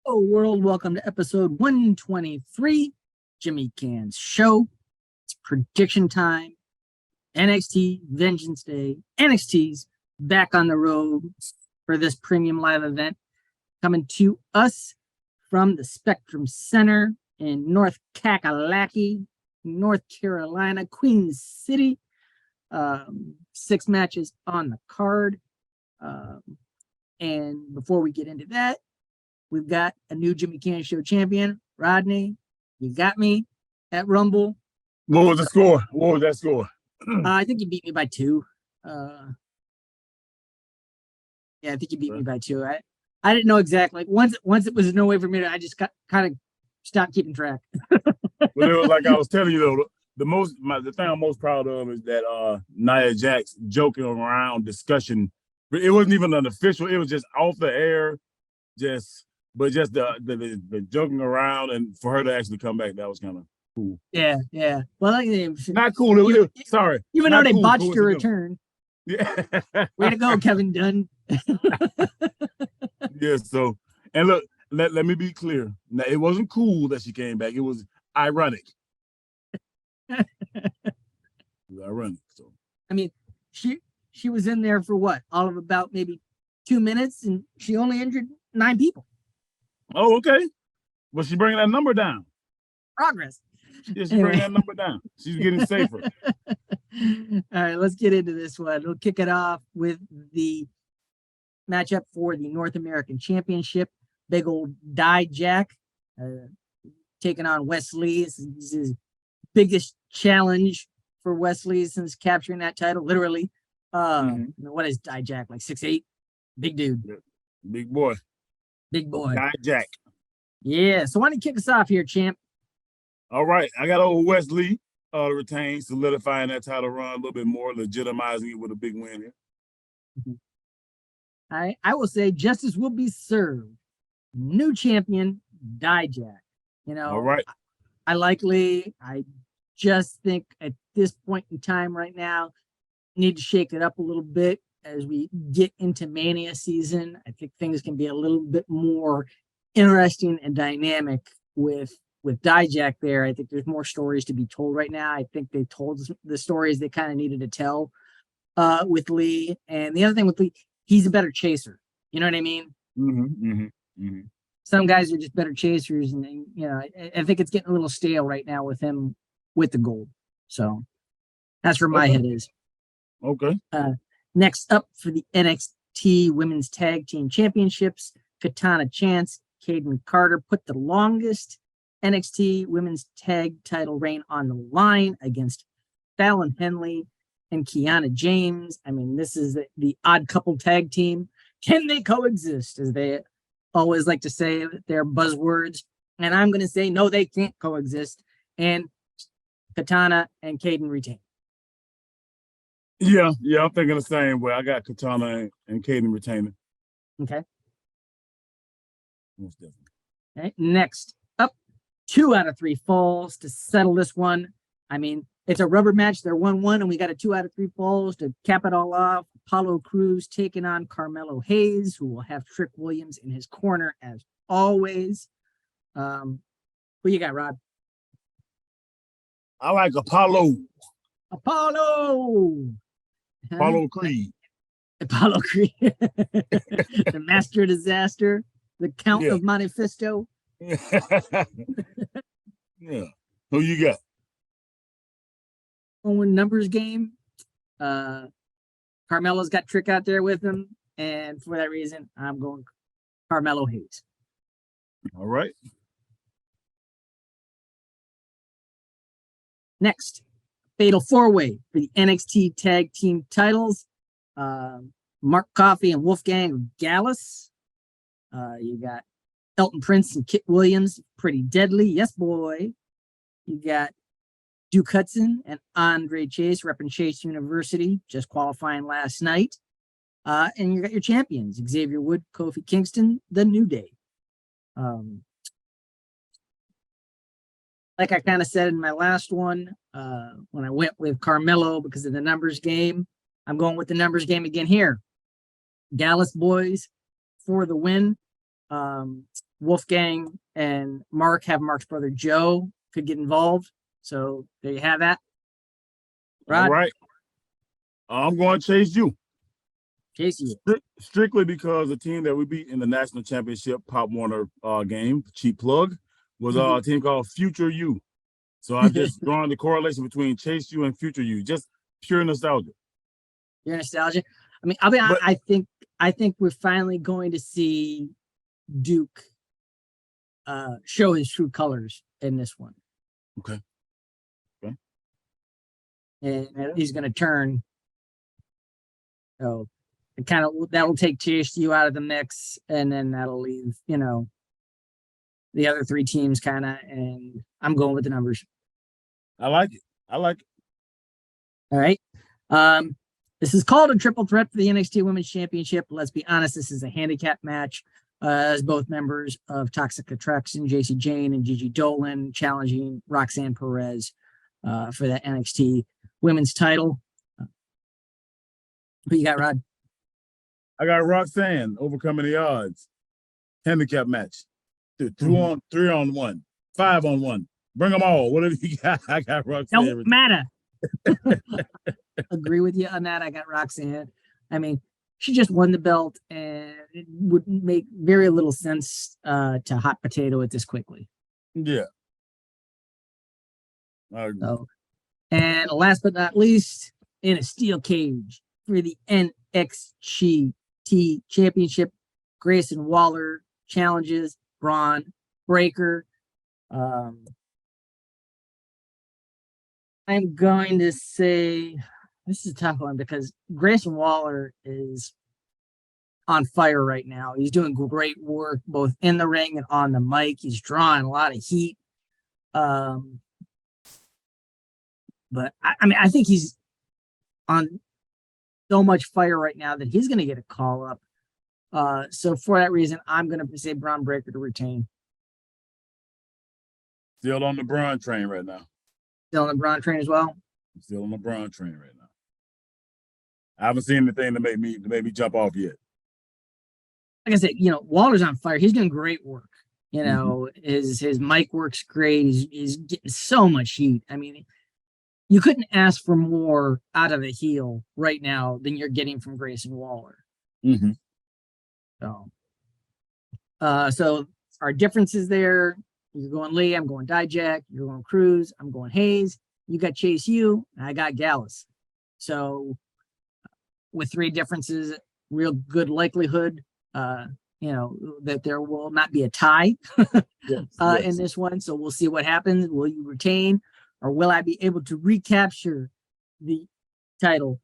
Hello, world. Welcome to episode 123, Jimmy Canz Show. It's prediction time. NXT Vengeance Day. NXT's back on the road for this premium live event, coming to us from the Spectrum Center in North Kakalaki, North Carolina, Queen City. 6 matches on the card. And before we get into that, we've got a new Jimmy Canz Show champion, Rodney. You got me at Rumble. What was the score? What was that score? I think you beat me by 2. Yeah, I think you beat me by 2. I didn't know exactly. Once it was no way for me to, I just kind of stopped keeping track. Well, it was like I was telling you though, the thing I'm most proud of is that Nia Jax joking around discussion. It wasn't even an official. It was just off the air, just the joking around, and for her to actually come back, that was kind of cool. Yeah. Well, not cool. Sorry. Even though they botched her return. Yeah. Way to go, Kevin Dunn. Yeah. So, and look, let me be clear. Now, it wasn't cool that she came back. It was ironic. It was ironic. So, I mean, she was in there for what? All of about maybe 2 minutes, and she only injured 9 people. Oh, okay. Well, she's bringing that number down. Progress. Yeah, she's bringing that number down. She's getting safer. All right, let's get into this one. We'll kick it off with the matchup for the North American Championship. Big old Dijak taking on Wesley. This is his biggest challenge for Wesley since capturing that title, literally. What is Dijak, like 6'8"? Big dude. Yeah. Big boy. Dijak. Yeah, so why don't you kick us off here, champ? All right, I got old Wesley to retain, solidifying that title run a little bit more, legitimizing it with a big win here. I will say justice will be served. New champion, Dijak. All right. I just think at this point in time right now, need to shake it up a little bit as we get into Mania season. I think things can be a little bit more interesting and dynamic with Dijak there. I think there's more stories to be told right now. I think they told the stories they kind of needed to tell with Lee. And the other thing with Lee, he's a better chaser. You know what I mean? Some guys are just better chasers, and I think it's getting a little stale right now with him with the gold. So that's where my head is. Okay. Next up for the NXT Women's Tag Team Championships, Katana Chance, Caden Carter put the longest NXT Women's Tag title reign on the line against Fallon Henley and Kiana James. I mean, this is the odd couple tag team. Can they coexist, as they always like to say their buzzwords? And I'm going to say, no, they can't coexist. And Katana and Caden retain. Yeah, I'm thinking the same way. I got Katana and Caden retaining. Okay. Most definitely. Okay. Next up, 2 out of 3 falls to settle this one. I mean, it's a rubber match. They're 1-1, and we got a 2 out of 3 falls to cap it all off. Apollo Crews taking on Carmelo Hayes, who will have Trick Williams in his corner as always. Who you got, Rod? I like Apollo Creed. Apollo Creed. The Master of Disaster. The Count of Manifesto. Yeah. Who you got? Owen numbers game. Carmelo's got Trick out there with him. And for that reason, I'm going Carmelo Hayes. All right. Next, Fatal 4-Way for the NXT Tag Team titles. Mark Coffey and Wolfgang Gallus. You got Elton Prince and Kit Williams, Pretty Deadly. Yes, boy. You got Duke Hudson and Andre Chase, repping Chase University, just qualifying last night. And you got your champions, Xavier Wood, Kofi Kingston, The New Day. Like I kind of said in my last one, when I went with Carmelo because of the numbers game, I'm going with the numbers game again here. Gallus boys for the win. Wolfgang and Mark's brother Joe could get involved. So there you have that. Rod? All right. I'm going to chase you. Casey. Strictly because the team that we beat in the national championship Pop Warner game, cheap plug, was a team called Future You. So I just drawn the correlation between Chase You and Future You, just pure nostalgia. Your nostalgia. I mean, I think we're finally going to see Duke show his true colors in this one. Okay. And he's going to turn. So it kind of that will take THU out of the mix, and then that'll leave the other three teams kind of. And I'm going with the numbers. I like it. All right. This is called a triple threat for the NXT Women's Championship. Let's be honest, this is a handicap match. As both members of Toxic Attraction, JC Jane and Gigi Dolan, challenging Roxanne Perez for that NXT Women's title. Who you got, Rod? I got Roxanne overcoming the odds. Handicap match. 3 on 1, 5 on 1. Bring them all. Whatever you got, I got Roxanne. Don't matter. Agree with you on that. I got Roxanne. I mean, she just won the belt, and it would make very little sense to hot potato it this quickly. Yeah. So, and last but not least, in a steel cage for the NXT Championship, Grayson Waller challenges Braun Breaker. I'm going to say this is a tough one because Grayson Waller is on fire right now. He's doing great work both in the ring and on the mic. He's drawing a lot of heat. But I mean, I think he's on so much fire right now that he's going to get a call up. So for that reason, I'm going to say Braun Breaker to retain. Still on the Braun train right now. Still on the Braun train as well? Still on the Braun train right now. I haven't seen anything to make me jump off yet. Like I said, Waller's on fire. He's doing great work. His mic works great. He's getting so much heat. I mean, you couldn't ask for more out of a heel right now than you're getting from Grayson Waller. Mm-hmm. So our differences there. You're going Lee, I'm going Dijak. You're going Cruz, I'm going Hayes. You got Chase U, and I got Gallus. So with 3 differences, real good likelihood, that there will not be a tie yes. in this one. So we'll see what happens. Will you retain, or will I be able to recapture the title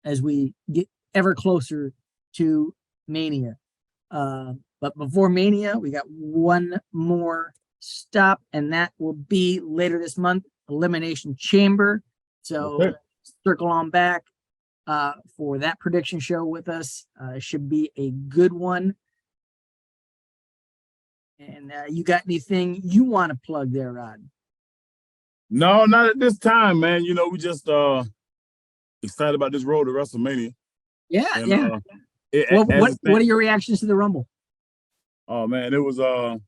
as we get ever closer to Mania? But before Mania, we got one more stop, and that will be later this month, Elimination Chamber. So circle on back for that prediction show with us. Should be a good one. And you got anything you want to plug there, Rod? No, not at this time, man. We just excited about this road to WrestleMania. Yeah, and, yeah. What are your reactions to the Rumble? Oh man, it was I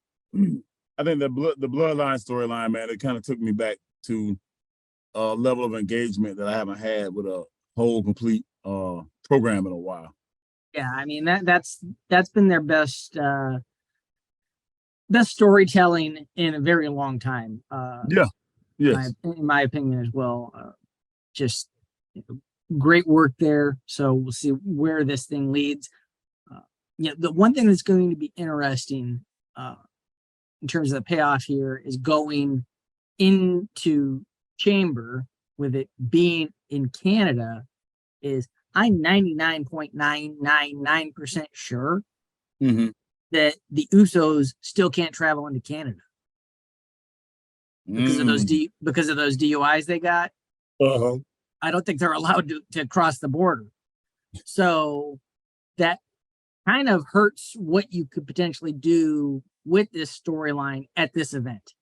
think the Bloodline storyline, man, it kind of took me back to a level of engagement that I haven't had with a whole complete program in a while. Yeah, I mean that's been their best storytelling in a very long time. Yes. In my opinion as well. Just great work there. So we'll see where this thing leads. The one thing that's going to be interesting in terms of the payoff here is going into Chamber with it being in Canada is I'm 99.999% sure that the Usos still can't travel into Canada because of those DUIs they got. I don't think they're allowed to cross the border. So that kind of hurts what you could potentially do with this storyline at this event.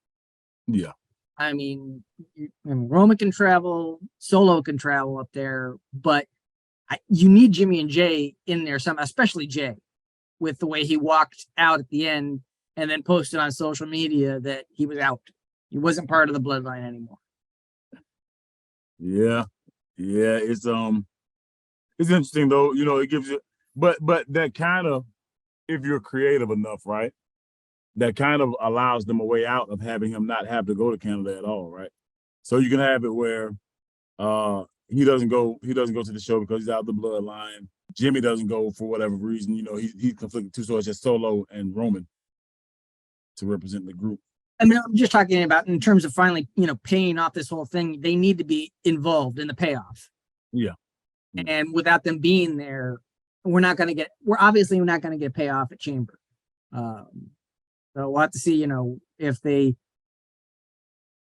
Yeah. I mean, Roman can travel, Solo can travel up there, but you need Jimmy and Jay in there, especially Jay, with the way he walked out at the end and then posted on social media that he was out. He wasn't part of the bloodline anymore. Yeah. It's interesting though. You know, it gives you, but that kind of, if you're creative enough, right? That kind of allows them a way out of having him not have to go to Canada at all, right? So you can have it where he doesn't go to the show because he's out of the bloodline. Jimmy doesn't go for whatever reason. You know, he's conflicted too, so it's just Solo and Roman to represent the group. I mean, I'm just talking about in terms of finally, paying off this whole thing. They need to be involved in the payoff. Yeah. And without them being there, we're obviously not going to get payoff at Chamber. So we'll have to see, if they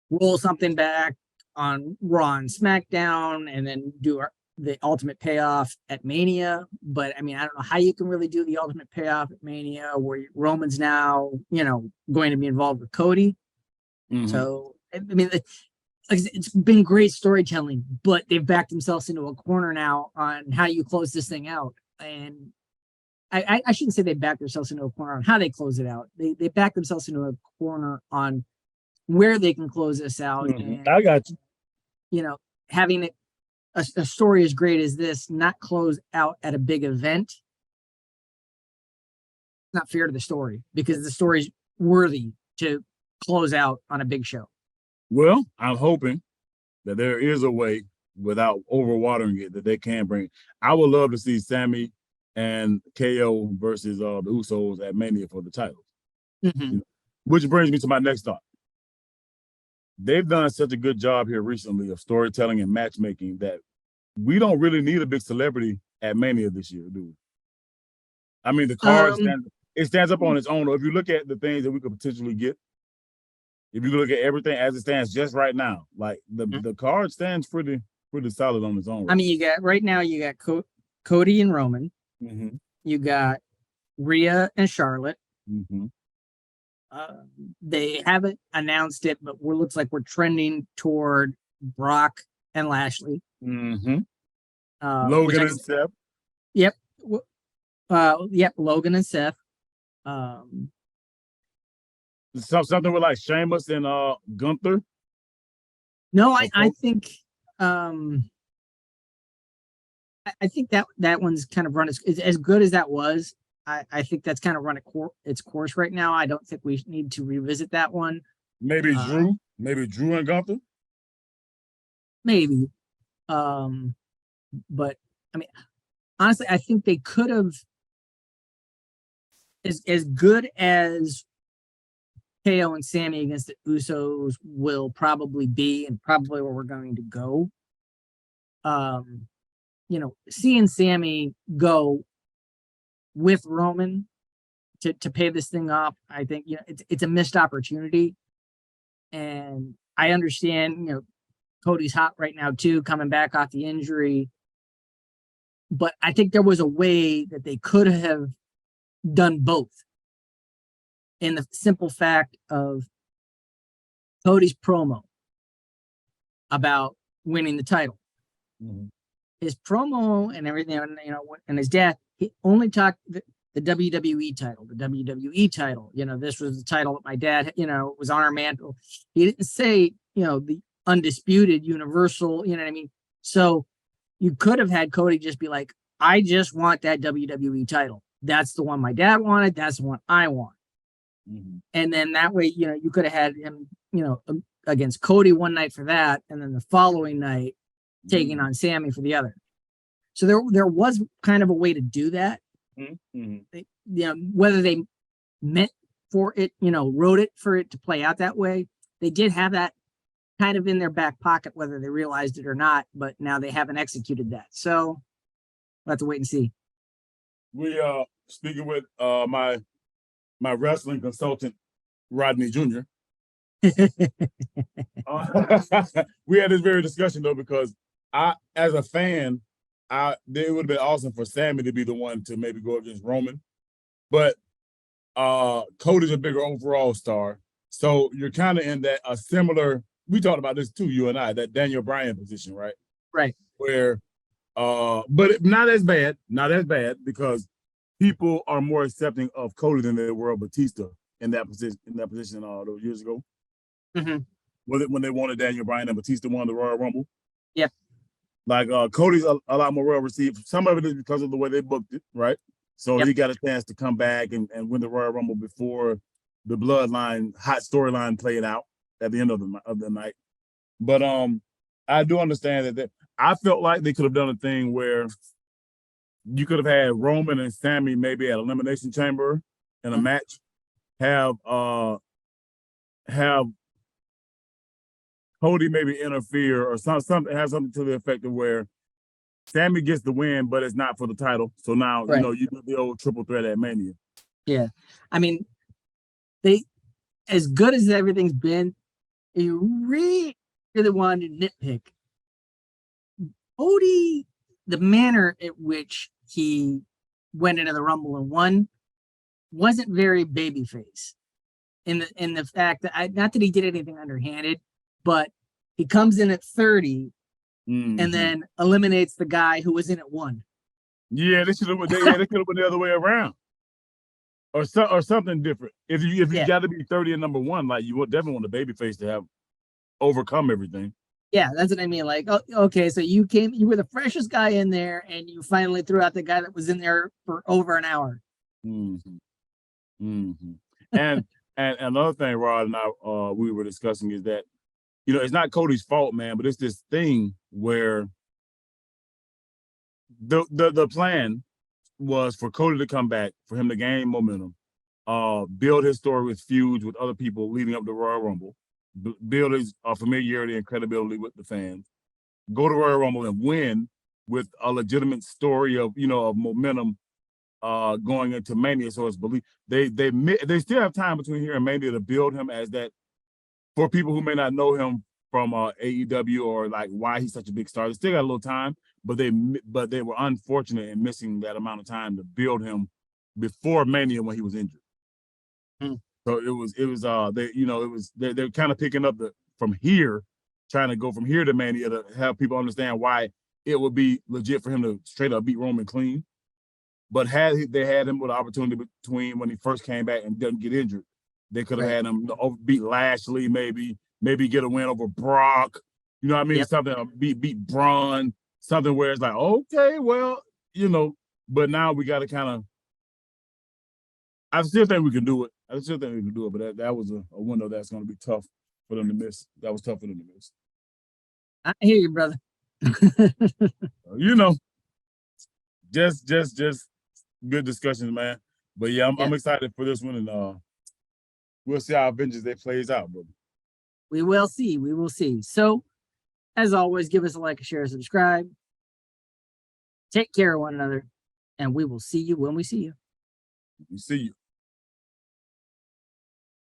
roll something back on Raw and SmackDown and then do the ultimate payoff at Mania. But I mean, I don't know how you can really do the ultimate payoff at Mania where Roman's now, going to be involved with Cody. Mm-hmm. So, I mean, it's been great storytelling, but they've backed themselves into a corner now on how you close this thing out. And I shouldn't say they backed themselves into a corner on how they close it out. They backed themselves into a corner on where they can close this out. Mm-hmm. And, I got you. Having a story as great as this not close out at a big event, not fair to the story because the story's worthy to close out on a big show. Well, I'm hoping that there is a way without overwatering it that they can bring. I would love to see Sammy and KO versus the Usos at Mania for the titles. Mm-hmm. Which brings me to my next thought. They've done such a good job here recently of storytelling and matchmaking that we don't really need a big celebrity at Mania this year, do we? I mean, the card stands up on its own. Or if you look at the things that we could potentially get, if you look at everything as it stands just right now, like the card stands pretty solid on its own. Right? I mean, you got Cody and Roman. Mm-hmm. You got Rhea and Charlotte. Mm-hmm. They haven't announced it, but looks like we're trending toward Brock and Lashley. Mm-hmm. Logan and Seth. Yep. Logan and Seth. Something with like Sheamus and Gunther. No, I think I think that one's kind of run as good as that was. I think that's kind of run its course right now. I don't think we need to revisit that one. Maybe Drew and Gunther. Maybe. But I mean, honestly, I think they could have as good as KO and Sammy against the Usos will probably be, and probably where we're going to go. Seeing Sammy go with Roman to pay this thing off, I think it's a missed opportunity. And I understand, Cody's hot right now too, coming back off the injury. But I think there was a way that they could have done both. In the simple fact of Cody's promo about winning the title. Mm-hmm. His promo and everything, and his dad, he only talked the WWE title, this was the title that my dad, was on our mantle. He didn't say, the undisputed universal, you know what I mean? So you could have had Cody just be like, I just want that WWE title. That's the one my dad wanted. That's the one I want. Mm-hmm. And then that way, you could have had him, against Cody one night for that. And then the following night taking on Sammy for the other. So there was kind of a way to do that. Mm-hmm. Whether they meant for it, wrote it for it to play out that way. They did have that kind of in their back pocket, whether they realized it or not, but now they haven't executed that. So we'll have to wait and see. We speaking with my wrestling consultant, Rodney Jr. We had this very discussion though, because I, as a fan, it would have been awesome for Sammy to be the one to maybe go against Roman, but Cody's a bigger overall star, so you're kind of in that a similar. We talked about this too, you and I, that Daniel Bryan position, right? Right. Where, but not as bad, because people are more accepting of Cody than they were of Batista in that position those years ago. Mm-hmm. When they wanted Daniel Bryan and Batista won the Royal Rumble. Yep. Like Cody's a lot more well received. Some of it is because of the way they booked it, right? So he got a chance to come back and win the Royal Rumble before the Bloodline hot storyline played out at the end of the night. But I do understand that I felt like they could have done a thing where you could have had Roman and Sammy maybe at Elimination Chamber in a match, have Cody maybe interfere or something, have something to the effect of where Sammy gets the win, but it's not for the title. So now, you do the old triple threat at Mania. Yeah. I mean, they, as good as everything's been, you really wanted to nitpick. Cody, the manner at which he went into the Rumble and won wasn't very babyface. In the fact that not that he did anything underhanded, but he comes in at 30 and then eliminates the guy who was in at 1. Yeah, they could have went the other way around, or something different. If you got to be 30 and number 1, like you would definitely want the babyface to have overcome everything. Yeah, that's what I mean. Like, okay, so you were the freshest guy in there, and you finally threw out the guy that was in there for over an hour. And another thing, Rod and I we were discussing is that, it's not Cody's fault, man, but it's this thing where the plan was for Cody to come back, for him to gain momentum, build his story with feuds with other people leading up to Royal Rumble, build his familiarity and credibility with the fans, go to Royal Rumble and win with a legitimate story of momentum going into Mania. So it's believed they still have time between here and Mania to build him as that. For people who may not know him from AEW or like why he's such a big star, they still got a little time, but they were unfortunate in missing that amount of time to build him before Mania when he was injured. So they're kind of picking up from here, trying to go from here to Mania to have people understand why it would be legit for him to straight up beat Roman clean. But they had him with an opportunity between when he first came back and didn't get injured, they could have had him beat Lashley, maybe get a win over Brock. You know what I mean? Something beat Braun, something where it's like, okay, well, but now we got to kind of. I still think we can do it. But that was a window that's going to be tough for them to miss. That was tough for them to miss. I hear you, brother. Just good discussions, man. But yeah, I'm excited for this one, and we'll see how Avengers Day plays out, brother. We will see. So, as always, give us a like, a share, subscribe. Take care of one another, and we will see you when we see you. We see you.